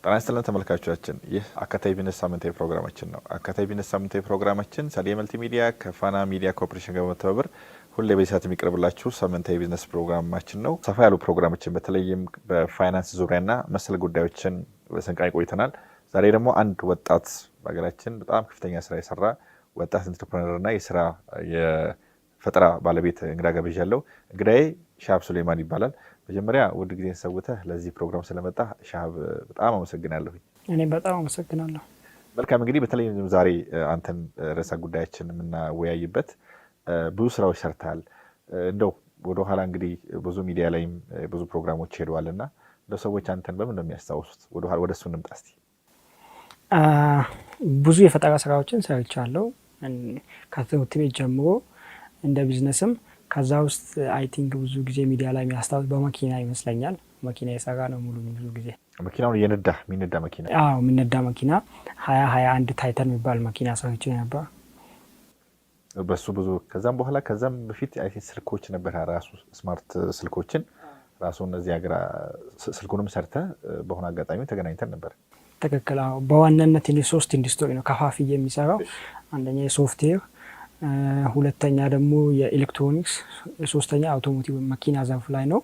ጤና ይስጥልን ተመልካቾቻችን፣ ይህ አካታይ ቢዝነስ ሳምንታዊ ፕሮግራማችን ነው። አካታይ ቢዝነስ ሳምንታዊ ፕሮግራማችን ሰሌ መልቲሚዲያ ከፋና ሚዲያ ኮርፖሬሽን ጋር በመተባበር ሁሌ በሰዓት የሚቀርብላችሁ ሳምንታዊ ቢዝነስ ፕሮግራማችን ነው። ሰፋ ያሉ ፕሮግራሞችን በተለይም በፋይናንስ ዙሪያና መሰል ጉዳዮችን በሰንቃይ ቆይተናል። ዛሬ ደግሞ አንድ ወጣት በሀገራችን በጣም ከፍተኛ ስራ የሰራ ወጣት ኢንተርፕረነርና የስራ የፈጠራ ባለቤት እንግዳ ጋብዣለሁ። እንግዳዬ ሻሃብ ሱሌማን ይባላል። መጀመሪያ ውድ ጊዜን ሰውተህ ለዚህ ፕሮግራም ስለመጣ ሻሃብ በጣም አመሰግናለሁ። እኔ በጣም አመሰግናለሁ። መልካም እንግዲህ በተለይ ዛሬ አንተን ርዕሰ ጉዳያችን የምናወያይበት ብዙ ስራዎች ሰርተሃል። እንደው ወደኋላ እንግዲህ ብዙ ሚዲያ ላይም ብዙ ፕሮግራሞች ሄደዋልና እንደው ሰዎች አንተን በምን ነው የሚያስታውሱት? ወደኋላ ወደሱ እንምጣ እስቲ። ብዙ የፈጠራ ስራዎችን ሰርቻለሁ ከትምህርት ቤት ጀምሮ እንደ ቢዝነስም። ከዛ ውስጥ አይ ቲንክ ብዙ ጊዜ ሚዲያ ላይ የሚያስታውስ በመኪና ይመስለኛል። መኪና የሰራ ነው ሙሉ ብዙ ጊዜ መኪናውን የሚነዳ መኪና። አዎ የሚነዳ መኪና 2021 ታይተን የሚባል መኪና ሰርቼ ነበር። በሱ ብዙ ከዛም በኋላ ከዛም በፊት አይ ቲንክ ስልኮች ነበር፣ ራሱ ስማርት ስልኮችን ራሱ እነዚህ ሀገር ስልኩንም ሰርተ በሆነ አጋጣሚ ተገናኝተን ነበር። ትክክል። አዎ በዋናነት እኔ 3 ኢንዱስትሪ ነው ከፋፍዬ የሚሰራው። አንደኛ የሶፍትዌር፣ ሁለተኛ ደግሞ የኤሌክትሮኒክስ፣ ሶስተኛ አውቶሞቲቭ መኪና ዘርፍ ላይ ነው።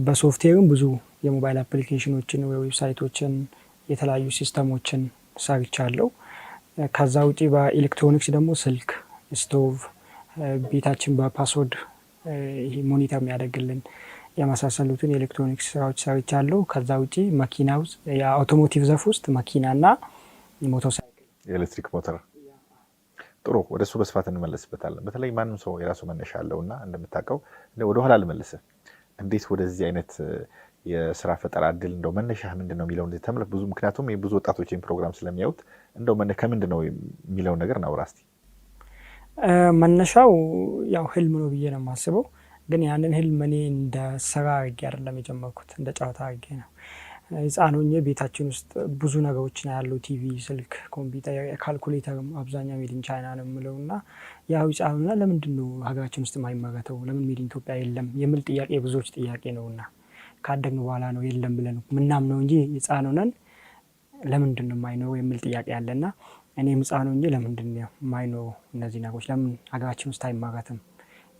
በሶፍትዌርም ብዙ የሞባይል አፕሊኬሽኖችን፣ ዌብሳይቶችን፣ የተለያዩ ሲስተሞችን ሰርቻለሁ። ከዛ ውጪ በኤሌክትሮኒክስ ደግሞ ስልክ፣ ስቶቭ፣ ቤታችን በፓስወርድ ሞኒተር የሚያደርግልን የመሳሰሉትን የኤሌክትሮኒክስ ስራዎች ሰርቻለሁ። ከዛ ውጪ መኪና ውስጥ የአውቶሞቲቭ ዘርፍ ውስጥ መኪናና ሞተርሳይክል፣ የኤሌክትሪክ ሞተር። ጥሩ፣ ወደሱ በስፋት እንመለስበታለን። በተለይ ማንም ሰው የራሱ መነሻ አለውና እንደምታውቀው ወደ ኋላ ልመልስህ። እንዴት ወደዚህ አይነት የስራ ፈጠራ እድል እንደው መነሻ ምንድን ነው የሚለው ተመልክ ብዙ ምክንያቱም የብዙ ወጣቶችን ፕሮግራም ስለሚያዩት እንደው ከምንድን ነው የሚለውን ነገር እናውራ እስቲ። መነሻው ያው ህልም ነው ብዬ ነው የማስበው። ግን ያንን ህልም እኔ እንደ ስራ አድርጌ አይደለም የጀመርኩት፣ እንደ ጨዋታ አድርጌ ነው። ህፃን ሆኜ ቤታችን ውስጥ ብዙ ነገሮች ነው ያለው፣ ቲቪ፣ ስልክ፣ ኮምፒውተር፣ ካልኩሌተር አብዛኛው ሜድ ኢን ቻይና ነው የምለው እና ያው ህፃን ሆነ ለምንድን ነው ሀገራችን ውስጥ የማይመረተው ለምን ሜድ ኢን ኢትዮጵያ የለም የሚል ጥያቄ ብዙዎች ጥያቄ ነውና ካደግን በኋላ ነው የለም ብለን ምናምነው እንጂ ህፃን ሆነን ለምንድን ነው የማይኖረው የሚል ጥያቄ አለና እኔም ህፃን ሆኜ ለምንድን ነው የማይኖረው እነዚህ ነገሮች ለምን ሀገራችን ውስጥ አይመረትም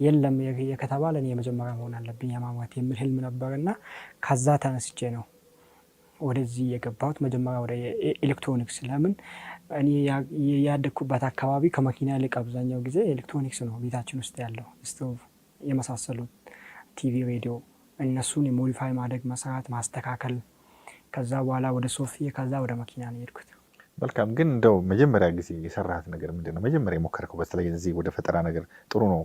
የለም የከተባለ እኔ የመጀመሪያ መሆን አለብኝ የማምረት የሚል ህልም ነበርና ከዛ ተነስቼ ነው ወደዚህ የገባሁት። መጀመሪያ ወደ ኤሌክትሮኒክስ። ለምን እኔ ያደግኩበት አካባቢ ከመኪና ይልቅ አብዛኛው ጊዜ ኤሌክትሮኒክስ ነው ቤታችን ውስጥ ያለው፣ ስቶቭ የመሳሰሉት፣ ቲቪ፣ ሬዲዮ፣ እነሱን የሞዲፋይ ማድረግ፣ መስራት፣ ማስተካከል። ከዛ በኋላ ወደ ሶፍትዌር፣ ከዛ ወደ መኪና ነው የሄድኩት። መልካም። ግን እንደው መጀመሪያ ጊዜ የሰራሃት ነገር ምንድን ነው? መጀመሪያ የሞከርከው በተለይ እዚህ ወደ ፈጠራ ነገር ጥሩ ነው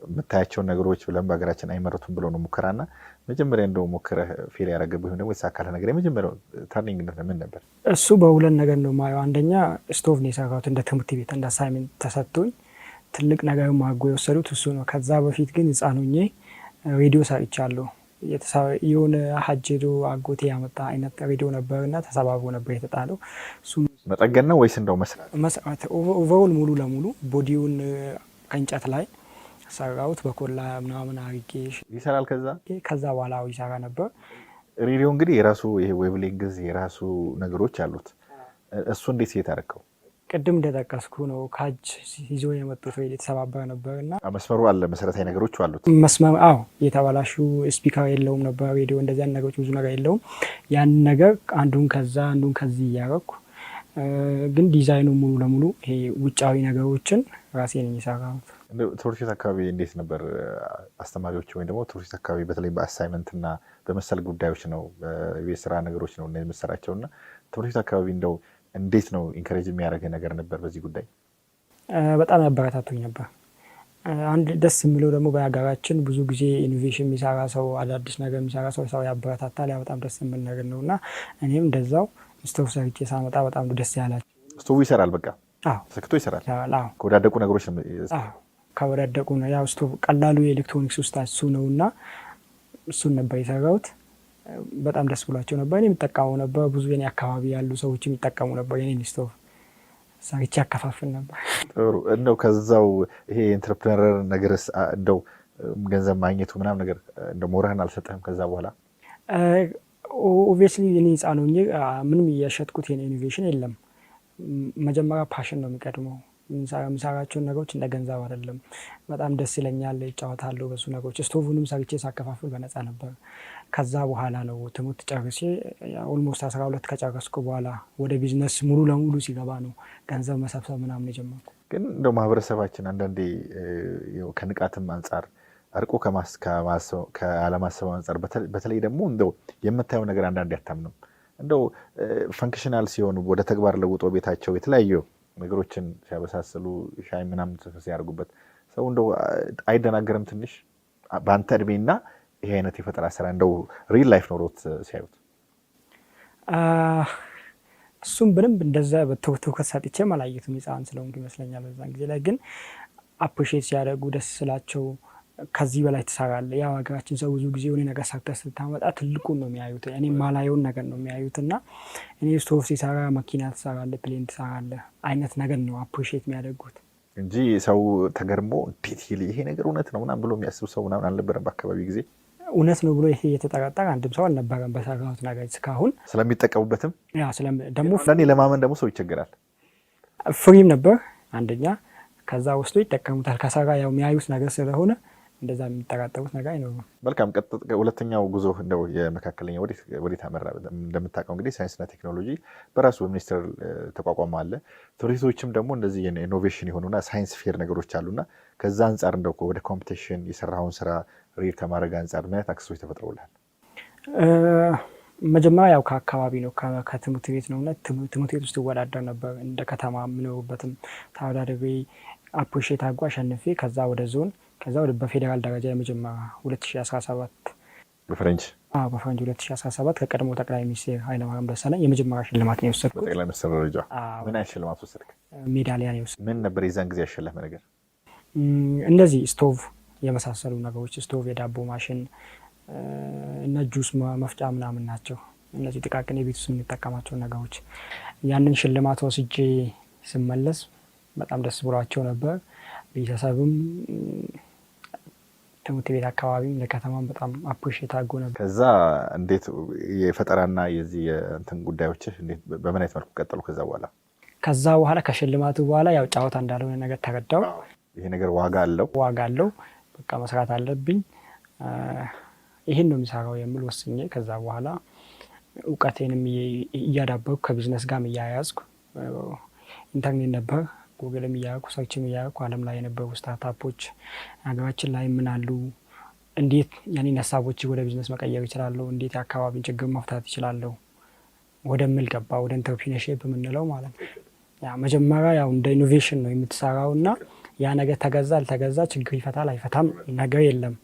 የምታያቸውን ነገሮች ብለን በሀገራችን አይመረቱም ብሎ ነው ሙከራና መጀመሪያ እንደው ሞክረህ ፌል ያደረገብህ ወይም ደግሞ የተሳካልህ ነገር የመጀመሪያው ተርኒንግ ምን ነበር? እሱ በሁለት ነገር ነው ማየው። አንደኛ ስቶቭ ነው የሰራሁት እንደ ትምህርት ቤት እንደ አሳይመንት ተሰጥቶኝ ትልቅ ነገር ማድረግ የወሰዱት እሱ ነው። ከዛ በፊት ግን ህፃን ሆኜ ሬዲዮ ሰርቻለሁ። የሆነ ሀጀዶ አጎቴ ያመጣ አይነት ሬዲዮ ነበርና ተሰባብሮ ነበር የተጣለው። እሱ መጠገን ነው ወይስ እንደው መስራት? ኦቨሮል ሙሉ ለሙሉ ቦዲውን ከእንጨት ላይ ሰራሁት በኮላ ምናምን አርጌ ይሰራል። ከዛ በኋላ ይሰራ ነበር። ሬዲዮ እንግዲህ የራሱ ይሄ ዌቭሌንግዝ የራሱ ነገሮች አሉት። እሱ እንዴት የታረከው? ቅድም እንደጠቀስኩ ነው ካጅ ይዞ የመጡት ሬዲዮ የተሰባበረ ነበርና መስመሩ አለ፣ መሰረታዊ ነገሮች አሉት። መስመር የተበላሹ ስፒከር የለውም ነበር ሬዲዮ፣ እንደዚያ ነገሮች ብዙ ነገር የለውም። ያን ነገር አንዱን ከዚህ እያረኩ ግን ዲዛይኑ ሙሉ ለሙሉ ይሄ ውጫዊ ነገሮችን ራሴ ነኝ የሰራሁት። ትምህርት ቤት አካባቢ እንዴት ነበር? አስተማሪዎች ወይም ደግሞ ትምህርት ቤት አካባቢ በተለይ በአሳይመንት እና በመሰል ጉዳዮች ነው የቤት ስራ ነገሮች ነው የምሰራቸው እና ትምህርት ቤት አካባቢ እንደው እንዴት ነው ኢንከሬጅ የሚያደርገ ነገር ነበር በዚህ ጉዳይ? በጣም ያበረታቱኝ ነበር። አንድ ደስ የሚለው ደግሞ በሀገራችን ብዙ ጊዜ ኢኖቬሽን የሚሰራ ሰው፣ አዳዲስ ነገር የሚሰራ ሰው ያበረታታል። ያ በጣም ደስ የሚል ነገር ነው እና እኔም እንደዛው ስቶቭ ሰርቼ ሳመጣ በጣም ደስ ያላቸው። ስቶቭ ይሰራል፣ በቃ ሰክቶ ይሰራል። ከወዳደቁ ነገሮች ከወዳደቁ ነው። ያው ስቶቭ ቀላሉ የኤሌክትሮኒክስ ውስጥ እሱ ነው እና እሱን ነበር የሰራሁት። በጣም ደስ ብሏቸው ነበር። እኔ የምጠቀመው ነበር፣ ብዙ የኔ አካባቢ ያሉ ሰዎች የሚጠቀሙ ነበር። የኔ ስቶቭ ሰርቼ ያከፋፍል ነበር። ጥሩ። እንደው ከዛው ይሄ ኢንተርፕረነር ነገርስ እንደው ገንዘብ ማግኘቱ ምናምን ነገር እንደው ሞራህን አልሰጠህም? ከዛ በኋላ ኦብቪየስሊ እኔ ህፃን ሆኜ ምንም እያሸጥኩት ኢኖቬሽን የለም። መጀመሪያ ፓሽን ነው የሚቀድመው። የምሰራቸውን ነገሮች እንደ ገንዘብ አይደለም። በጣም ደስ ይለኛል፣ እጫወታለሁ በሱ ነገሮች። ስቶቭንም ሰርቼ ሳከፋፍል በነፃ ነበር። ከዛ በኋላ ነው ትምህርት ጨርሼ ኦልሞስት 12 ከጨረስኩ በኋላ ወደ ቢዝነስ ሙሉ ለሙሉ ሲገባ ነው ገንዘብ መሰብሰብ ምናምን የጀመርኩ። ግን እንደው ማህበረሰባችን አንዳንዴ ከንቃትም አንጻር አርቆ ከአለማሰብ አንጻር በተለይ ደግሞ እንደው የምታየው ነገር አንዳንዴ አታምንም። እንደው ፈንክሽናል ሲሆኑ ወደ ተግባር ለውጦ ቤታቸው የተለያዩ ነገሮችን ሲያበሳስሉ ሻይ ምናምን ሲያደርጉበት ሰው እንደው አይደናገርም ትንሽ በአንተ እድሜና ይሄ አይነት የፈጠራ ስራ እንደው ሪል ላይፍ ኖሮት ሲያዩት? እሱም በደንብ እንደዛ በትኩረት ሰጥቼ አላየሁትም ህፃን ስለሆንኩ ይመስለኛል። በዛን ጊዜ ላይ ግን አፕሪሼት ሲያደርጉ ደስ ስላቸው ከዚህ በላይ ትሰራለህ። ያው ሀገራችን ሰው ብዙ ጊዜ የሆነ ነገር ሰርተህ ስታመጣ ትልቁን ነው የሚያዩት። እኔ ማላየውን ነገር ነው የሚያዩት እና እኔ ስቶቭ ሲሰራ መኪና ትሰራለህ፣ ፕሌን ትሰራለህ አይነት ነገር ነው አፕሪሼት የሚያደርጉት እንጂ ሰው ተገርሞ እንዴት ይሄ ነገር እውነት ነው ምናምን ብሎ የሚያስብ ሰው ምናምን አልነበረም በአካባቢ ጊዜ። እውነት ነው ብሎ ይሄ የተጠራጠረ አንድም ሰው አልነበረም በሰራሁት ነገር እስካሁን። ስለሚጠቀሙበትም ደግሞ ለማመን ደግሞ ሰው ይቸገራል። ፍሪም ነበር አንደኛ፣ ከዛ ወስዶ ይጠቀሙታል። ከሰራ ያው የሚያዩት ነገር ስለሆነ እንደዛ የሚጠራጠሩት ነገር አይኖርም። መልካም። ሁለተኛው ጉዞ እንደው የመካከለኛ ወዴት አመራ? እንደምታውቀው እንግዲህ ሳይንስና ቴክኖሎጂ በራሱ ሚኒስቴር ተቋቋመ አለ። ቱሪስቶችም ደግሞ እንደዚህ ኢኖቬሽን የሆኑና ሳይንስ ፌር ነገሮች አሉና ከዛ አንጻር እንደው ወደ ኮምፒቲሽን የሰራውን ስራ ሪል ከማድረግ አንጻር ምን አይነት አክሰሶች ተፈጥረውልሃል? መጀመሪያ ያው ከአካባቢ ነው ከትምህርት ቤት ነው እና ትምህርት ቤት ውስጥ ይወዳደር ነበር። እንደ ከተማ የምኖርበትም ተወዳድሬ አፕሪሼት አድርጎ አሸንፌ ከዛ ወደ ዞን ከዛ ወደ በፌዴራል ደረጃ የመጀመሪያ 2017 በፈረንጅ 2017 ከቀድሞ ጠቅላይ ሚኒስትር ኃይለማርያም ደሳለኝ የመጀመሪያ ሽልማት ነው የወሰድኩት። በጠቅላይ ሚኒስትር ደረጃ ምን አይነት ሽልማት ወሰድክ? ሜዳሊያ ነው የወሰድኩት። ምን ነበር የዛን ጊዜ ያሸለመ ነገር? እነዚህ ስቶቭ የመሳሰሉ ነገሮች፣ ስቶቭ፣ የዳቦ ማሽን እና ጁስ መፍጫ ምናምን ናቸው። እነዚህ ጥቃቅን የቤት ውስጥ የምንጠቀማቸው ነገሮች። ያንን ሽልማት ወስጄ ስመለስ በጣም ደስ ብሏቸው ነበር። ቤተሰብም ትምህርት ቤት አካባቢም ለከተማም በጣም አፕሪሼት አድርጎ ነበር። ከዛ እንዴት የፈጠራና የዚህ የእንትን ጉዳዮች እንዴት በምን አይነት መልኩ ቀጠሉ? ከዛ በኋላ ከሽልማቱ በኋላ ያው ጫወታ እንዳልሆነ ነገር ተረዳው። ይሄ ነገር ዋጋ አለው፣ በቃ መስራት አለብኝ፣ ይሄን ነው የሚሰራው የሚል ወስኜ ከዛ በኋላ እውቀቴንም እያዳበርኩ ከቢዝነስ ጋር እያያዝኩ ኢንተርኔት ነበር ጉግልም እያደረኩ ሰርችም እያደረኩ ዓለም ላይ የነበሩ ስታርታፖች ሀገራችን ላይ ምን አሉ፣ እንዴት ያኔን ሀሳቦች ወደ ቢዝነስ መቀየር ይችላለሁ፣ እንዴት የአካባቢን ችግር መፍታት ይችላለሁ ወደሚል ገባ። ወደ ኢንተርፕሪነርሺፕ የምንለው ማለት ነው። ያ መጀመሪያ ያው እንደ ኢኖቬሽን ነው የምትሰራው እና ያ ነገር ተገዛ አልተገዛ ችግር ይፈታል አይፈታም ነገር የለም።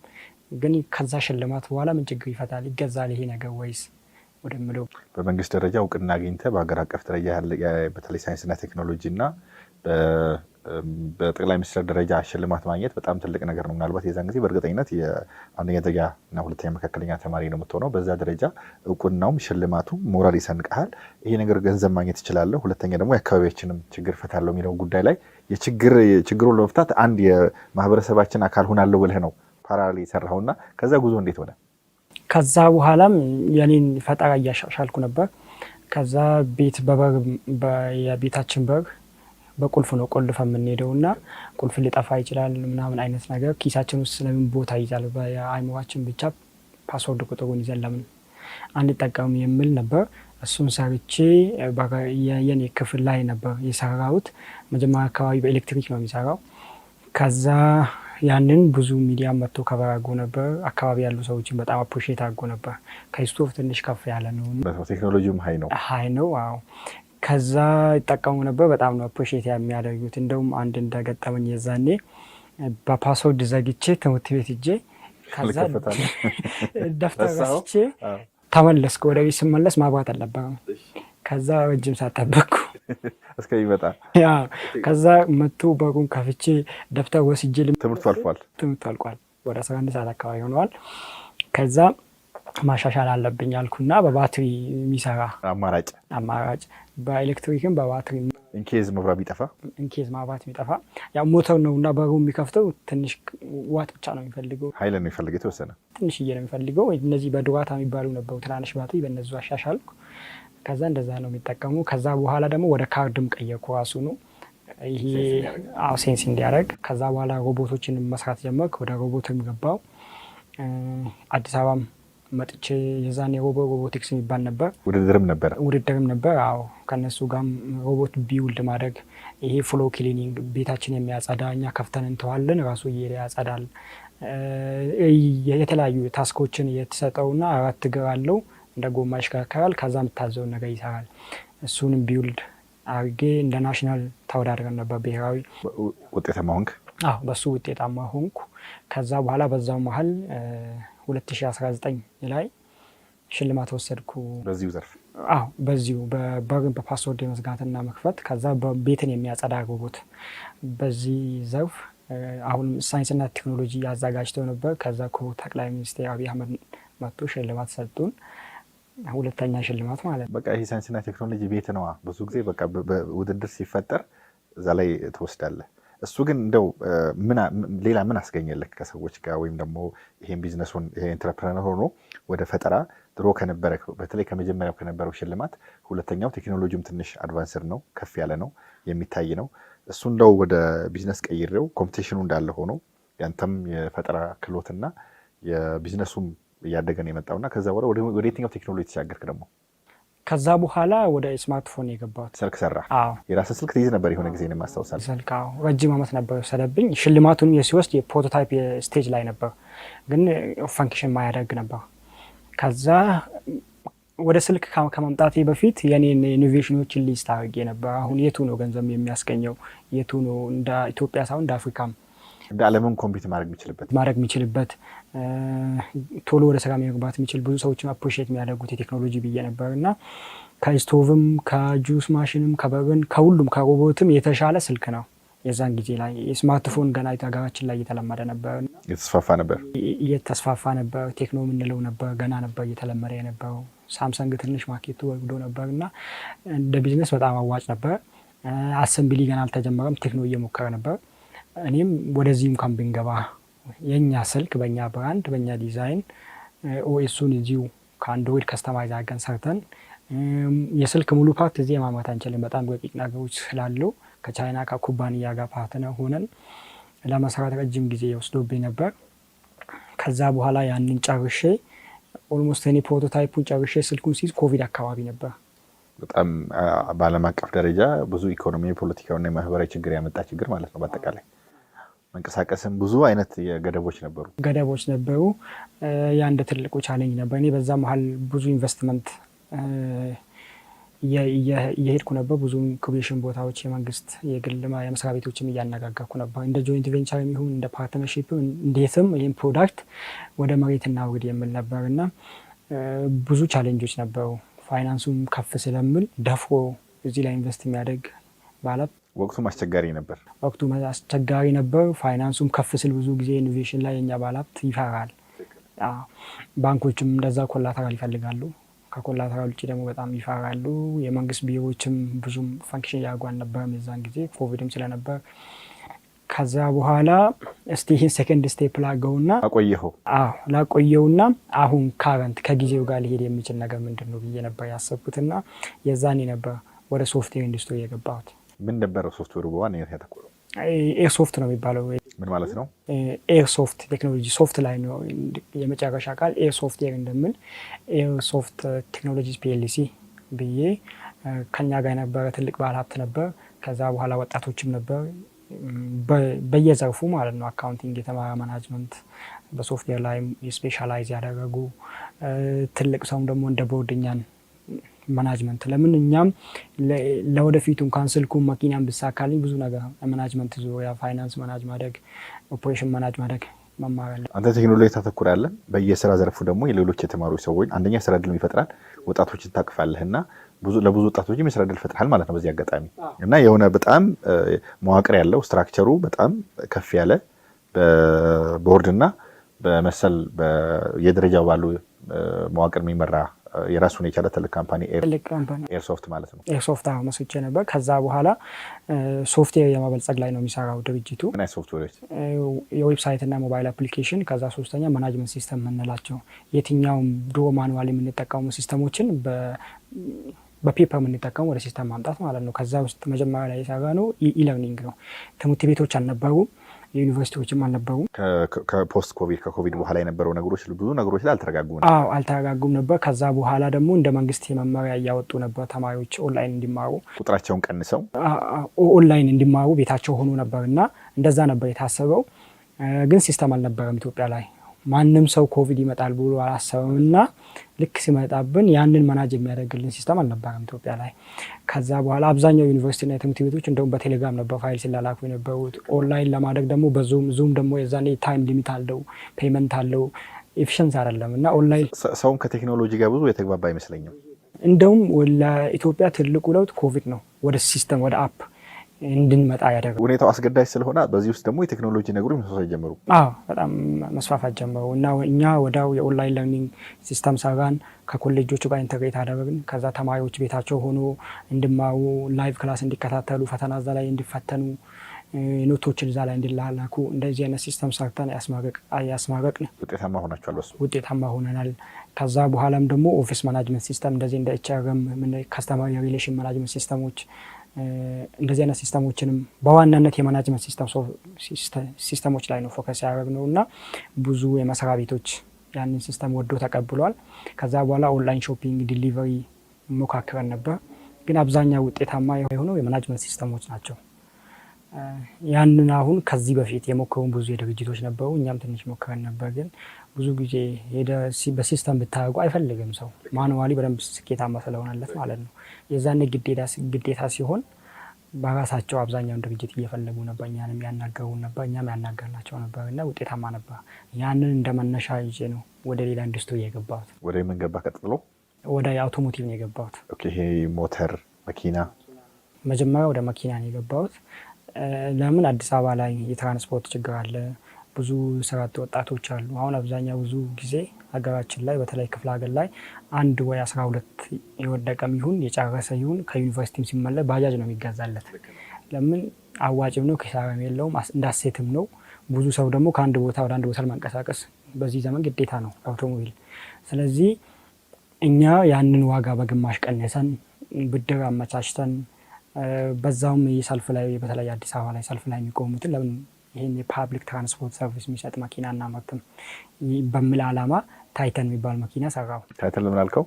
ግን ከዛ ሽልማት በኋላ ምን ችግር ይፈታል ይገዛል ይሄ ነገር ወይስ ወደሚለው በመንግስት ደረጃ እውቅና አግኝተህ በሀገር አቀፍ ደረጃ በተለይ ሳይንስና ቴክኖሎጂ እና በጠቅላይ ሚኒስትር ደረጃ ሽልማት ማግኘት በጣም ትልቅ ነገር ነው። ምናልባት የዛን ጊዜ በእርግጠኝነት የአንደኛ ደረጃ እና ሁለተኛ መካከለኛ ተማሪ ነው የምትሆነው። በዛ ደረጃ እውቅናውም ሽልማቱ ሞራል ይሰንቅሃል። ይሄ ነገር ገንዘብ ማግኘት ይችላለሁ፣ ሁለተኛ ደግሞ የአካባቢያችንም ችግር ፈታለሁ የሚለው ጉዳይ ላይ ችግሩን ለመፍታት አንድ የማህበረሰባችን አካል ሆናለሁ ብለህ ነው ፓራሌል የሰራኸውና ከዛ ጉዞ እንዴት ሆነ? ከዛ በኋላም የኔን ፈጠራ እያሻሻልኩ ነበር። ከዛ ቤት የቤታችን በር በቁልፍ ነው ቆልፈ የምንሄደው እና ቁልፍ ሊጠፋ ይችላል ምናምን አይነት ነገር ኪሳችን ውስጥ ስለምን ቦታ ይዛል፣ በአይምሯችን ብቻ ፓስወርድ ቁጥሩን ይዘን ለምን አንጠቀም የሚል ነበር። እሱን ሰርቼ የኔ ክፍል ላይ ነበር የሰራሁት። መጀመሪያ አካባቢ በኤሌክትሪክ ነው የሚሰራው። ከዛ ያንን ብዙ ሚዲያ መጥቶ ከበር አድርጎ ነበር። አካባቢ ያሉ ሰዎችን በጣም አፕሪሼት አድርጎ ነበር። ከስቶቭ ትንሽ ከፍ ያለ ነው፣ ቴክኖሎጂውም ሀይ ነው። አዎ ከዛ ይጠቀሙ ነበር። በጣም ነው አፕሪሼት የሚያደርጉት። እንደውም አንድ እንደገጠመኝ የዛኔ በፓስወርድ ዘግቼ ትምህርት ቤት ሄጄ ከዛ ደፍተር ረስቼ ተመለስኩ። ወደ ቤት ስመለስ ማብራት አልነበረም። ከዛ ረጅም ሰዓት ጠበቅኩ እስከሚመጣ። ከዛ መጥቶ በሩን ከፍቼ ደፍተር ወስጄ ትምህርቱ አልቋል። ወደ 11 ሰዓት አካባቢ ሆነዋል። ከዛ ማሻሻል አለብኝ አልኩና በባትሪ የሚሰራ አማራጭ በኤሌክትሪክም በባትሪ ኢንኬዝ መብራት ቢጠፋ ያው ሞተር ነውና በሩ የሚከፍተው ትንሽ ዋት ብቻ ነው የሚፈልገው፣ ኃይል ነው የሚፈልገው፣ የተወሰነ ትንሽዬ ነው የሚፈልገው። እነዚህ በዱራታ የሚባሉ ነበሩ ትናንሽ ባትሪ፣ በእነሱ አሻሻልኩ። ከዛ እንደዛ ነው የሚጠቀሙ። ከዛ በኋላ ደግሞ ወደ ካርድም ቀየርኩ ራሱ ነው ይሄ ሴንስ እንዲያደርግ። ከዛ በኋላ ሮቦቶችን መስራት ጀመርኩ። ወደ ሮቦትም ገባው። አዲስ አበባም መጥቼ የዛኔ ሮቦቲክስ የሚባል ነበር፣ ውድድርም ነበር። አዎ ከነሱ ጋርም ሮቦት ቢውልድ ማድረግ፣ ይሄ ፍሎ ክሊኒንግ፣ ቤታችን የሚያጸዳ እኛ ከፍተን እንተዋለን፣ ራሱ እየሄደ ያጸዳል። የተለያዩ ታስኮችን የተሰጠውና 4 እግር አለው፣ እንደ ጎማ ይሽከረከራል። ከዛ የምታዘውን ነገር ይሰራል። እሱንም ቢውልድ አርጌ እንደ ናሽናል ተወዳድረን ነበር፣ ብሔራዊ። ውጤታማ ሆንክ? አዎ በሱ ውጤታማ ሆንኩ። ከዛ በኋላ በዛው መሀል 2019 ላይ ሽልማት ወሰድኩ። በዚሁ ዘርፍ? አዎ በዚሁ በበርን በፓስወርድ የመዝጋትና መክፈት፣ ከዛ ቤትን የሚያጸዳ ሮቦት በዚህ ዘርፍ አሁን ሳይንስና ቴክኖሎጂ ያዘጋጅተው ነበር። ከዛ ጠቅላይ ሚኒስትር አብይ አህመድ መጥቶ ሽልማት ሰጡን። 2ኛ ሽልማት ማለት ነው። በቃ ይሄ ሳይንስና ቴክኖሎጂ ቤት ነዋ። ብዙ ጊዜ በቃ ውድድር ሲፈጠር እዛ ላይ ትወስዳለህ። እሱ ግን እንደው ሌላ ምን አስገኘልህ ከሰዎች ጋር? ወይም ደግሞ ይሄን ቢዝነሱን ይሄ ኢንተርፕረነር ሆኖ ወደ ፈጠራ ድሮ ከነበረ በተለይ ከመጀመሪያው ከነበረው ሽልማት 2ኛው ቴክኖሎጂውም ትንሽ አድቫንስድ ነው፣ ከፍ ያለ ነው፣ የሚታይ ነው። እሱ እንደው ወደ ቢዝነስ ቀይሬው ኮምፒቲሽኑ እንዳለ ሆኖ ያንተም የፈጠራ ክህሎትና የቢዝነሱም እያደገ ነው የመጣውና ከዛ በኋላ ወደ የትኛው ቴክኖሎጂ ተሻገርክ ደግሞ? ከዛ በኋላ ወደ ስማርትፎን የገባሁት። ስልክ ሰራ? አዎ። የራስን ስልክ ትይዝ ነበር የሆነ ጊዜ ነው የማስታውሳለሁ። ስልክ አዎ፣ ረጅም ዓመት ነበር የወሰደብኝ። ሽልማቱን የሲወስድ የፕሮቶታይፕ ስቴጅ ላይ ነበር፣ ግን ፈንክሽን ማያደርግ ነበር። ከዛ ወደ ስልክ ከመምጣቴ በፊት የኔን ኢኖቬሽኖችን ሊስት አድርጌ ነበር። አሁን የቱ ነው ገንዘብ የሚያስገኘው፣ የቱ ነው እንደ ኢትዮጵያ ሳይሆን እንደ አፍሪካም እንደ ዓለምም ኮምፒት ማድረግ የሚችልበት ቶሎ ወደ ስራ መግባት የሚችል ብዙ ሰዎችን አፕሪሺየት የሚያደርጉት የቴክኖሎጂ ብዬ ነበር እና ከስቶቭም ከጁስ ማሽንም ከበርን ከሁሉም ከሮቦትም የተሻለ ስልክ ነው። የዛን ጊዜ ላይ የስማርትፎን ገና ሀገራችን ላይ እየተለመደ ነበር፣ እየተስፋፋ ነበር። ቴክኖ የምንለው ነበር ገና ነበር እየተለመደ የነበረው። ሳምሰንግ ትንሽ ማርኬቱ ወርዶ ነበር እና እንደ ቢዝነስ በጣም አዋጭ ነበር። አሰምብሊ ገና አልተጀመረም፣ ቴክኖ እየሞከረ ነበር። እኔም ወደዚህ እንኳን ብንገባ የኛ ስልክ በእኛ ብራንድ በእኛ ዲዛይን ኦኤሱን እዚሁ ከአንድሮይድ ከስተማይዝ አድርገን ሰርተን የስልክ ሙሉ ፓርት እዚህ ማምረት አንችልም፣ በጣም ረቂቅ ነገሮች ስላለው ከቻይና ከኩባንያ ጋር ፓርትነር ሆነን ለመስራት ረጅም ጊዜ ወስዶብኝ ነበር። ከዛ በኋላ ያንን ጨርሼ ኦልሞስት እኔ ፕሮቶታይፑን ጨርሼ ስልኩን ሲይዝ ኮቪድ አካባቢ ነበር። በጣም በዓለም አቀፍ ደረጃ ብዙ ኢኮኖሚ፣ ፖለቲካዊና የማህበራዊ ችግር ያመጣ ችግር ማለት ነው። በአጠቃላይ መንቀሳቀስም ብዙ አይነት ገደቦች ነበሩ። ያ እንደ ትልቁ ቻሌንጅ ነበር። እኔ በዛ መሀል ብዙ ኢንቨስትመንት እየሄድኩ ነበር። ብዙ ኢንኩቤሽን ቦታዎች የመንግስት የግል የመስሪያ ቤቶችም እያነጋገርኩ ነበር። እንደ ጆይንት ቬንቸር የሚሆን እንደ ፓርትነርሺፕ እንዴትም ይህም ፕሮዳክት ወደ መሬት እናውርድ የምል ነበር እና ብዙ ቻሌንጆች ነበሩ። ፋይናንሱም ከፍ ስለምል ደፍሮ እዚህ ላይ ኢንቨስት የሚያደርግ ባላት ወቅቱም አስቸጋሪ ነበር። ፋይናንሱም ከፍ ስል ብዙ ጊዜ ኢኖቬሽን ላይ የኛ ባላት ይፈራል። ባንኮችም እንደዛ ኮላተራል ይፈልጋሉ። ከኮላተራል ውጭ ደግሞ በጣም ይፈራሉ። የመንግስት ቢሮዎችም ብዙም ፈንክሽን ያደርጉ አልነበረም የዛን ጊዜ ኮቪድም ስለነበር። ከዛ በኋላ እስቲ ይህን ሴኮንድ ስቴፕ ላገውና ላቆየውና አሁን ካረንት ከጊዜው ጋር ሊሄድ የሚችል ነገር ምንድን ነው ብዬ ነበር ያሰብኩትና የዛኔ ነበር ወደ ሶፍትዌር ኢንዱስትሪ የገባሁት። ምን ነበረው ሶፍትዌሩ በዋነኝነት ያተኮረው? ኤርሶፍት ነው የሚባለው። ምን ማለት ነው? ኤርሶፍት ቴክኖሎጂ፣ ሶፍት ላይ ነው የመጨረሻ ቃል። ኤርሶፍትዌር እንደምን ኤርሶፍት ቴክኖሎጂስ ፒኤልሲ ብዬ ከኛ ጋር የነበረ ትልቅ ባለሀብት ነበር። ከዛ በኋላ ወጣቶችም ነበር በየዘርፉ ማለት ነው። አካውንቲንግ የተማረ፣ ማናጅመንት በሶፍትዌር ላይ ስፔሻላይዝ ያደረጉ ትልቅ ሰውም ደግሞ እንደ ቦርድኛን ማናጅመንት ለምን እኛም ለወደፊቱ እንኳን ስልኩን መኪናን ብሳካልኝ ብዙ ነገር ማናጅመንት ዙሪያ ፋይናንስ ማናጅ ማድረግ፣ ኦፕሬሽን ማናጅ ማድረግ መማር አለ። አንተ ቴክኖሎጂ ታተኩራለህ። በየስራ ዘርፉ ደግሞ የሌሎች የተማሩ ሰዎች አንደኛ ስራ እድል ይፈጥራል፣ ወጣቶችን ታቅፋለህና ለብዙ ወጣቶችም የስራ እድል ፈጥራል ማለት ነው በዚህ አጋጣሚ እና የሆነ በጣም መዋቅር ያለው ስትራክቸሩ በጣም ከፍ ያለ በቦርድና በመሰል የደረጃው ባሉ መዋቅር የሚመራ የራሱን የቻለ ትልቅ ካምፓኒ ኤርሶፍት ማለት ነው። ኤርሶፍት መስርቼ ነበር። ከዛ በኋላ ሶፍትዌር የማበልጸግ ላይ ነው የሚሰራው ድርጅቱ። ምን አይነት ሶፍትዌሮች? የዌብሳይት እና ሞባይል አፕሊኬሽን። ከዛ ሶስተኛ ማናጅመንት ሲስተም የምንላቸው የትኛውም ድሮ ማኑዋል የምንጠቀሙ ሲስተሞችን በፔፐር የምንጠቀሙ ወደ ሲስተም ማምጣት ማለት ነው። ከዛ ውስጥ መጀመሪያ ላይ የሰራ ነው ኢለርኒንግ ነው። ትምህርት ቤቶች አልነበሩም፣ የዩኒቨርሲቲዎችም አልነበሩም። ከፖስት ኮቪድ ከኮቪድ በኋላ የነበረው ነገሮች ብዙ ነገሮች ላይ አልተረጋጉም። አልተረጋጉም ነበር። ከዛ በኋላ ደግሞ እንደ መንግስት የመመሪያ እያወጡ ነበር ተማሪዎች ኦንላይን እንዲማሩ፣ ቁጥራቸውን ቀንሰው ኦንላይን እንዲማሩ ቤታቸው ሆኖ ነበር እና እንደዛ ነበር የታሰበው። ግን ሲስተም አልነበረም ኢትዮጵያ ላይ። ማንም ሰው ኮቪድ ይመጣል ብሎ አላሰበም እና ልክ ሲመጣብን ያንን መናጅ የሚያደርግልን ሲስተም አልነበረም ኢትዮጵያ ላይ። ከዛ በኋላ አብዛኛው ዩኒቨርሲቲና የትምህርት ቤቶች እንደውም በቴሌግራም ነበር ፋይል ሲላላኩ የነበሩት። ኦንላይን ለማድረግ ደግሞ በዙም ደግሞ የዛኔ ታይም ሊሚት አለው፣ ፔመንት አለው፣ ኤፊሽንስ አይደለም እና ኦንላይን ሰውም ከቴክኖሎጂ ጋር ብዙ የተግባባ አይመስለኝም። እንደውም ለኢትዮጵያ ትልቁ ለውጥ ኮቪድ ነው፣ ወደ ሲስተም ወደ አፕ እንድንመጣ ያደረገው። ሁኔታው አስገዳጅ ስለሆነ በዚህ ውስጥ ደግሞ የቴክኖሎጂ ነገሮች መስፋፋት ጀመሩ። በጣም መስፋፋት ጀመሩ እና እኛ ወዲያው የኦንላይን ለርኒንግ ሲስተም ሰራን፣ ከኮሌጆቹ ጋር ኢንተግሬት አደረግን። ከዛ ተማሪዎች ቤታቸው ሆኖ እንዲማሩ፣ ላይቭ ክላስ እንዲከታተሉ፣ ፈተና እዛ ላይ እንዲፈተኑ፣ ኖቶችን እዛ ላይ እንዲላላኩ እንደዚህ አይነት ሲስተም ሰርተን ያስማረቅን። ውጤታማ ሆናችኋል? በሱ ውጤታማ ሆነናል። ከዛ በኋላም ደግሞ ኦፊስ ማናጅመንት ሲስተም እንደዚህ እንደ ኤችአርኤም፣ ከስተመር ሪሌሽን ማናጅመንት ሲስተሞች እንደዚህ አይነት ሲስተሞችንም በዋናነት የማናጅመንት ሲስተሞች ላይ ነው ፎከስ ያደረግነው እና ብዙ የመስሪያ ቤቶች ያንን ሲስተም ወዶ ተቀብሏል። ከዛ በኋላ ኦንላይን ሾፒንግ፣ ዲሊቨሪ ሞካክረን ነበር። ግን አብዛኛው ውጤታማ የሆነው የማናጅመንት ሲስተሞች ናቸው። ያንን አሁን ከዚህ በፊት የሞከሩ ብዙ የድርጅቶች ነበሩ፣ እኛም ትንሽ ሞክረን ነበር። ግን ብዙ ጊዜ በሲስተም ብታደርጉ አይፈልግም ሰው፣ ማኑዋሊ በደንብ ስኬታማ ስለሆነለት ማለት ነው። የዛኔ ግዴታ ሲሆን በራሳቸው አብዛኛውን ድርጅት እየፈለጉ ነበር፣ እኛንም ያናገሩን ነበር፣ እኛም ያናገርናቸው ነበር እና ውጤታማ ነበር። ያንን እንደ መነሻ ይዤ ነው ወደ ሌላ ኢንዱስትሪ የገባሁት። ወደ ምን ገባ? ቀጥሎ ወደ አውቶሞቲቭ ነው የገባሁት። ይሄ ሞተር መኪና? መጀመሪያ ወደ መኪና ነው የገባሁት። ለምን አዲስ አበባ ላይ የትራንስፖርት ችግር አለ፣ ብዙ ስራ አጥ ወጣቶች አሉ። አሁን አብዛኛው ብዙ ጊዜ ሀገራችን ላይ በተለይ ክፍለ ሀገር ላይ 1 ወይ 12 የወደቀም ይሁን የጨረሰ ይሁን ከዩኒቨርሲቲም ሲመለስ ባጃጅ ነው የሚገዛለት። ለምን? አዋጭም ነው፣ ኪሳራም የለውም፣ እንዳሴትም ነው። ብዙ ሰው ደግሞ ከአንድ ቦታ ወደ አንድ ቦታ መንቀሳቀስ በዚህ ዘመን ግዴታ ነው አውቶሞቢል። ስለዚህ እኛ ያንን ዋጋ በግማሽ ቀንሰን ብድር አመቻችተን በዛውም የሰልፍ ላይ በተለይ አዲስ አበባ ላይ ሰልፍ ላይ የሚቆሙትን ለምን ይህን የፓብሊክ ትራንስፖርት ሰርቪስ የሚሰጥ መኪና እናመርትም በሚል ዓላማ ታይተን የሚባል መኪና ሰራው። ታይተን ለምን አልከው?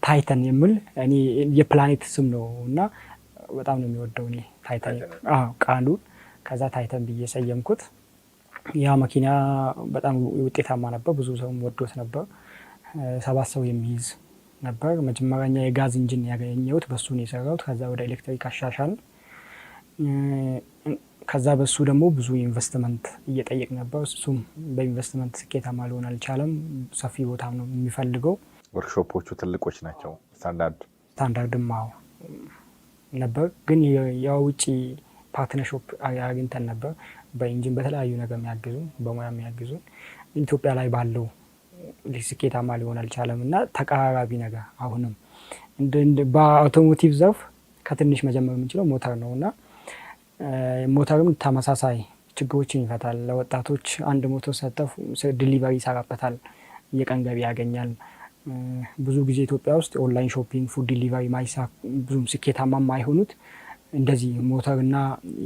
ታይተን የሚል እኔ የፕላኔት ስም ነው እና በጣም ነው የሚወደው እኔ ታይተን ቃሉን። ከዛ ታይተን ብዬ ሰየምኩት። ያ መኪና በጣም ውጤታማ ነበር፣ ብዙ ሰውም ወዶት ነበር። 7 ሰው የሚይዝ ነበር። መጀመሪያ የጋዝ ኢንጂን ያገኘሁት በሱ ነው የሰራሁት። ከዛ ወደ ኤሌክትሪክ አሻሻል። ከዛ በሱ ደግሞ ብዙ ኢንቨስትመንት እየጠየቅ ነበር። እሱም በኢንቨስትመንት ስኬታማ ሊሆን አልቻለም። ሰፊ ቦታ ነው የሚፈልገው። ወርክሾፖቹ ትልቆች ናቸው። ስታንዳርድም ነበር። ግን የውጭ ፓርትነርሺፕ አግኝተን ነበር። በኢንጂን በተለያዩ ነገር የሚያግዙ፣ በሙያ የሚያግዙ። ኢትዮጵያ ላይ ባለው ስኬታማ ሊሆን አልቻለም እና ተቀራራቢ ነገር አሁንም በአውቶሞቲቭ ዘርፍ ከትንሽ መጀመር የምንችለው ሞተር ነው እና ሞተርም ተመሳሳይ ችግሮችን ይፈታል። ለወጣቶች አንድ ሞተር ሰጠፍ ዲሊቨሪ ይሰራበታል፣ የቀን ገቢ ያገኛል። ብዙ ጊዜ ኢትዮጵያ ውስጥ ኦንላይን ሾፒንግ፣ ፉድ ዲሊቨሪ ብዙም ስኬታማ የማይሆኑት እንደዚህ ሞተርና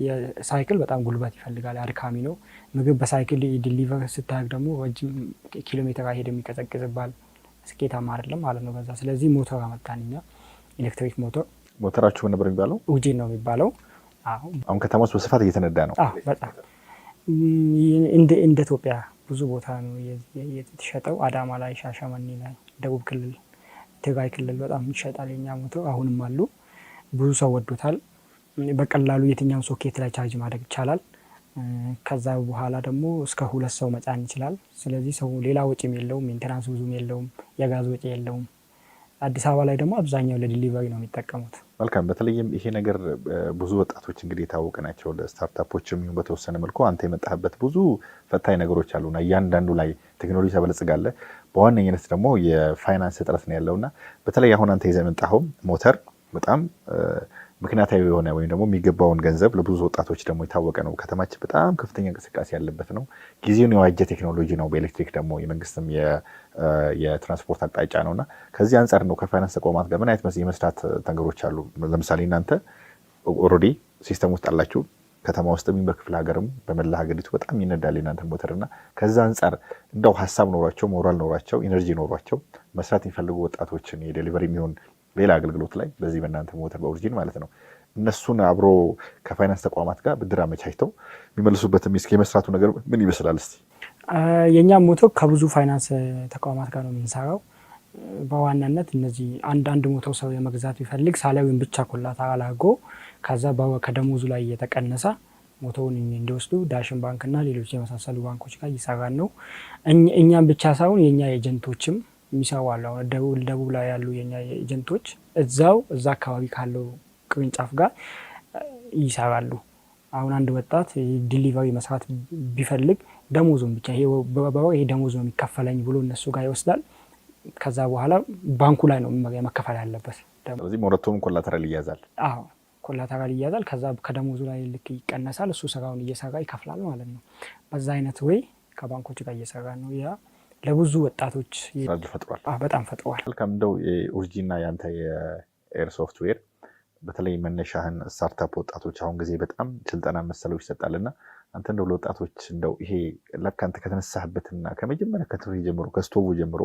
የሳይክል በጣም ጉልበት ይፈልጋል፣ አድካሚ ነው። ምግብ በሳይክል ዲሊቨር ስታደርግ ደግሞ ረጅም ኪሎ ሜትር አይሄድም፣ ይቀዘቅዝባል፣ ስኬታማ አይደለም ማለት ነው በዛ። ስለዚህ ሞተር አመጣን እኛ፣ ኤሌክትሪክ ሞተር። ሞተራችሁ ነበር የሚባለው? ኡጂን ነው የሚባለው። አሁን ከተማ ውስጥ በስፋት እየተነዳ ነው። በጣም እንደ ኢትዮጵያ ብዙ ቦታ ነው የተሸጠው። አዳማ ላይ፣ ሻሸመኔ ላይ፣ ደቡብ ክልል፣ ትግራይ ክልል በጣም ይሸጣል የኛ ሞተር። አሁንም አሉ፣ ብዙ ሰው ወዶታል። በቀላሉ የትኛውን ሶኬት ላይ ቻርጅ ማድረግ ይቻላል። ከዛ በኋላ ደግሞ እስከ 2 ሰው መጫን ይችላል። ስለዚህ ሰው ሌላ ወጪም የለውም፣ ሜንቴናንስ ብዙም የለውም፣ የጋዝ ወጪ የለውም። አዲስ አበባ ላይ ደግሞ አብዛኛው ለዲሊቨሪ ነው የሚጠቀሙት። መልካም በተለይም ይሄ ነገር ብዙ ወጣቶች እንግዲህ የታወቀ ናቸው ለስታርታፖችም ይሁን በተወሰነ መልኩ አንተ የመጣህበት ብዙ ፈታኝ ነገሮች አሉና እያንዳንዱ ላይ ቴክኖሎጂ ተበለጽጋለ በዋነኝነት ደግሞ የፋይናንስ እጥረት ነው ያለውና በተለይ አሁን አንተ ይዘህ የመጣኸው ሞተር በጣም ምክንያታዊ የሆነ ወይም ደግሞ የሚገባውን ገንዘብ ለብዙ ወጣቶች ደግሞ የታወቀ ነው ከተማችን በጣም ከፍተኛ እንቅስቃሴ ያለበት ነው ጊዜውን የዋጀ ቴክኖሎጂ ነው በኤሌክትሪክ ደግሞ የመንግስትም የትራንስፖርት አቅጣጫ ነውና ከዚህ አንፃር ነው ከፋይናንስ ተቋማት ጋር ምን አይነት የመስራት ነገሮች አሉ ለምሳሌ እናንተ ኦልሬዲ ሲስተም ውስጥ አላችሁ ከተማ ውስጥም በክፍለ ሀገርም በመላ ሀገሪቱ በጣም ይነዳል እናንተ ሞተርና ከዛ አንፃር እንደው ሐሳብ ኖሯቸው ሞራል ኖሯቸው ኢነርጂ ኖሯቸው መስራት የሚፈልጉ ወጣቶችን የዴሊቨሪ የሚሆን ሌላ አገልግሎት ላይ በዚህ በእናንተ ሞተር በኦሪጂን ማለት ነው እነሱን አብሮ ከፋይናንስ ተቋማት ጋር ብድር አመቻችተው የሚመልሱበት የመስራቱ ነገር ምን ይመስላል እስቲ የኛ ሞተር ከብዙ ፋይናንስ ተቋማት ጋር ነው የምንሰራው በዋናነት እነዚህ አንድ ሞተር ሰው የመግዛት ቢፈልግ ሳላዊን ብቻ ኮላተራል አድርጎ ከዛ ከደሞዙ ላይ እየተቀነሰ ሞተሩን እንዲወስዱ ዳሽን ባንክና ሌሎች የመሳሰሉ ባንኮች ጋር እየሰራን ነው እኛም ብቻ ሳይሆን የኛ ኤጀንቶችም የሚሰዋሉ ደቡብ ላይ ያሉ የኛ ኤጀንቶች እዛ አካባቢ ካለው ቅርንጫፍ ጋር ይሰራሉ አሁን አንድ ወጣት ዲሊቨሪ መስራት ቢፈልግ ደሞዙን ብቻ ይሄ ደሞዝ ነው የሚከፈለኝ ብሎ እነሱ ጋር ይወስዳል ከዛ በኋላ ባንኩ ላይ ነው መከፈል ያለበት ስለዚህ ሞረቶም ኮላተራል ይያዛል አዎ ኮላተራል ይያዛል ከዛ ከደሞዙ ላይ ልክ ይቀነሳል እሱ ስራውን እየሰራ ይከፍላል ማለት ነው በዛ አይነት ወይ ከባንኮች ጋር እየሰራ ነው ያ ለብዙ ወጣቶች ፈጥሯል በጣም ፈጥሯል መልካም እንደው የኡርጂና ያንተ የኤር ሶፍትዌር በተለይ መነሻህን ስታርታፕ ወጣቶች አሁን ጊዜ በጣም ስልጠና መሰለው ይሰጣልና አንተ እንደው ለወጣቶች እንደው ይሄ ለካንተ ከተነሳህበትና ከመጀመሪያ ከትሪ ጀምሮ ከስቶቭ ጀምሮ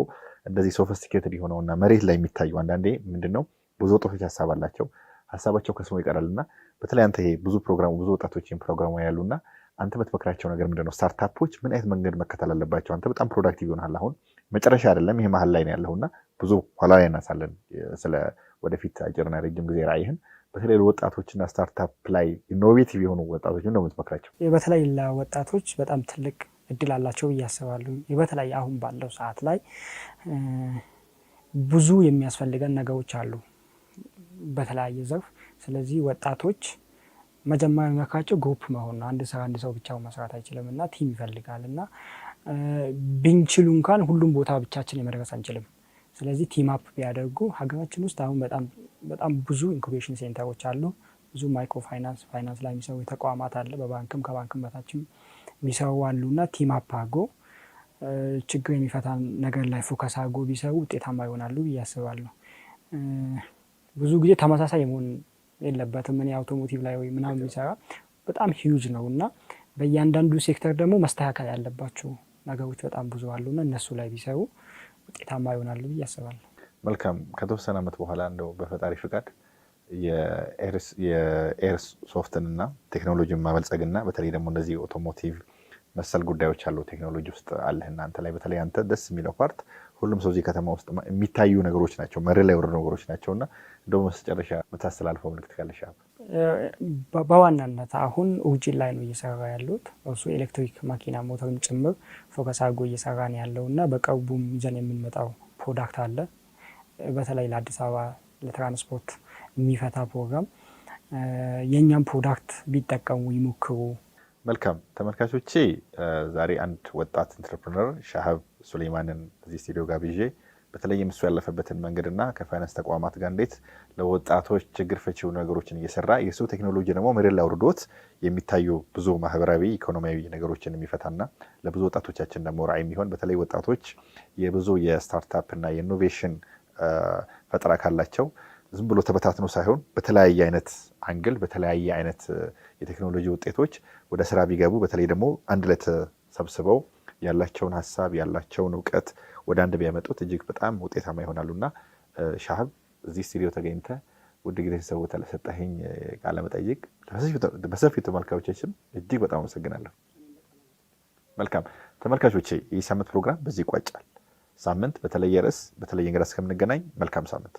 እንደዚህ ሶፊስቲኬትድ የሆነውና መሬት ላይ የሚታዩ አንዳንዴ ምንድነው ብዙ ወጣቶች ሐሳባቸው ከስሞ ይቀራልና በተለይ አንተ ይሄ ብዙ ወጣቶችን ፕሮግራሙ ያሉና አንተ በተመክራቸው ነገር ምንድነው ስታርታፖች ምን አይነት መንገድ መከተል አለባቸው አንተ በጣም ፕሮዳክቲቭ ሆነሃል አሁን መጨረሻ አይደለም ይሄ መሃል ላይ ነው ያለውና ብዙ ኋላ ላይ እናሳለን ስለ ወደፊት አጭርና ረጅም ጊዜ ራዕይህን በተለይ ወጣቶችና ስታርታፕ ላይ ኢኖቬቲቭ የሆኑ ወጣቶች ነው የምትመክራቸው በተለይ ለወጣቶች በጣም ትልቅ እድል አላቸው ያስባሉ በተለይ አሁን ባለው ሰዓት ላይ ብዙ የሚያስፈልገን ነገሮች አሉ በተለያየ ዘርፍ ስለዚህ ወጣቶች መጀመሪያ መካቸው ግሩፕ መሆን አንድ ሰው ብቻው መስራት አይችልምና ቲም ይፈልጋልና ብንችሉ እንኳን ሁሉም ቦታ ብቻችን የመድረስ አንችልም ስለዚህ ቲም አፕ ቢያደርጉ ሀገራችን ውስጥ አሁን በጣም ብዙ ኢንኩቤሽን ሴንተሮች አሉ ብዙ ማይክሮ ፋይናንስ ላይ የሚሰሩ ተቋማት አለ በባንክም ከባንክም በታችም የሚሰሩ አሉና ቲም አፕ አድርጎ ችግር የሚፈታ ነገር ላይ ፎከስ አድርጎ ቢሰሩ ውጤታማ ይሆናሉ ያስባለሁ ብዙ ጊዜ ተመሳሳይ መሆን የለበትም ምን አውቶሞቲቭ ላይ ወይ ምናምን ቢሰራ በጣም ሂዩጅ ነውና በእያንዳንዱ ሴክተር ደግሞ መስተካከል ያለባቸው ነገሮች በጣም ብዙ አሉና እነሱ ላይ ቢሰሩ ውጤታማ ይሆናሉ ያስባለሁ መልካም ከተወሰነ ዓመት በኋላ እንደው በፈጣሪ ፍቃድ የኤር ሶፍትንና ቴክኖሎጂን ማበልጸግና በተለይ ደግሞ እንደዚህ አውቶሞቲቭ መሰል ጉዳዮች አሉ ቴክኖሎጂ ውስጥ አለህና አንተ ላይ በተለይ አንተ ደስ የሚለው ፓርት ሁሉም ሰው እዚህ ከተማ ውስጥ የሚታዩ ነገሮች ናቸው መሬት ላይ ወረዱ ነገሮች ናቸውና እንደው መጨረሻ መታስተላልፈው ምልክት ካለሽ በዋናነት አሁን ኡርጂን ላይ ነው እየሰራ ያሉት እሱ ኤሌክትሪክ መኪና ሞተርም ጭምር ፎከስ አድርጎ እየሰራ ነው ያለውና በቅርቡም ይዘን የምንመጣው ፕሮዳክት አለ በተለይ ለአዲስ አበባ ለትራንስፖርት የሚፈታ ፕሮግራም የኛም ፕሮዳክት ቢጠቀሙ ይሞክሩ መልካም ተመልካቾቼ ዛሬ አንድ ወጣት ኢንተርፕረነር ሻሃብ ሱሌማንን እዚህ ስቱዲዮ ጋብዤ በተለይም እሱ ያለፈበትን መንገድና ከፋይናንስ ተቋማት ጋር እንዴት ለወጣቶች ችግር ፈቺ ነገሮችን እየሰራ የሱ ቴክኖሎጂ ደግሞ መሬት ላይ አውርዶት የሚታዩ ብዙ ማህበራዊ ኢኮኖሚያዊ ነገሮችን የሚፈታና ለብዙ ወጣቶቻችን ደግሞ ራዕይ የሚሆን በተለይ ወጣቶች የብዙ የስታርታፕ እና የኢኖቬሽን ፈጠራ ካላቸው ዝም ብሎ ተበታትኖ ሳይሆን በተለያየ አይነት አንግል በተለያየ አይነት የቴክኖሎጂ ውጤቶች ወደ ስራ ቢገቡ በተለይ ደግሞ አንድ ላይ ተሰብስበው ያላቸውን ሐሳብ ያላቸውን ዕውቀት ወደ አንድ ቢያመጡት እጅግ በጣም ውጤታማ ይሆናሉና ሻሃብ እዚህ ስቱዲዮ ተገኝተ ውድ ጊዜ ሰውተ ለሰጠኸኝ ቃለ መጠይቅ በሰፊው ተመልካቾቻችን እጅግ በጣም አመሰግናለሁ መልካም ተመልካቾቼ ይህ ሳምንት ፕሮግራም በዚህ ይቋጫል ሳምንት በተለየ ርዕስ በተለየ እንግዳ እስከምንገናኝ መልካም ሳምንት